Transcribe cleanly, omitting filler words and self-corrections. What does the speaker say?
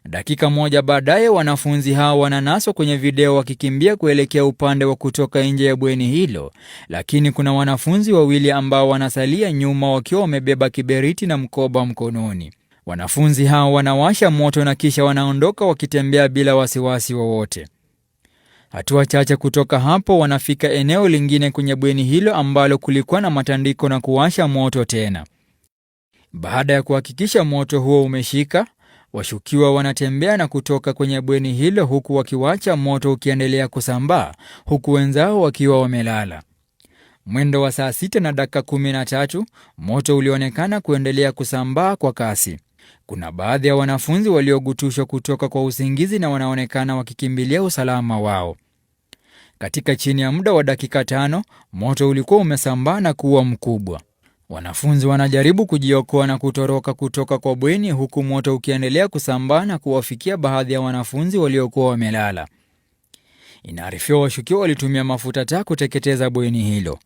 Dakika moja baadaye, wanafunzi hao wananaswa kwenye video wakikimbia kuelekea upande wa kutoka nje ya bweni hilo, lakini kuna wanafunzi wawili ambao wanasalia nyuma wakiwa wamebeba kiberiti na mkoba mkononi. Wanafunzi hao wanawasha moto na kisha wanaondoka wakitembea bila wasiwasi wowote. Hatua chache kutoka hapo wanafika eneo lingine kwenye bweni hilo ambalo kulikuwa na matandiko na kuwasha moto tena. Baada ya kuhakikisha moto huo umeshika, washukiwa wanatembea na kutoka kwenye bweni hilo huku wakiwacha moto ukiendelea kusambaa huku wenzao wakiwa wamelala. Mwendo wa saa 6:13 moto ulionekana kuendelea kusambaa kwa kasi. Kuna baadhi ya wanafunzi waliogutushwa kutoka kwa usingizi na wanaonekana wakikimbilia usalama wao. Katika chini ya muda wa dakika 5, moto ulikuwa umesambaa na kuwa mkubwa. Wanafunzi wanajaribu kujiokoa na kutoroka kutoka kwa bweni huku moto ukiendelea kusambaa na kuwafikia baadhi ya wanafunzi waliokuwa wamelala. Inaarifiwa washukiwa walitumia mafuta taa kuteketeza bweni hilo.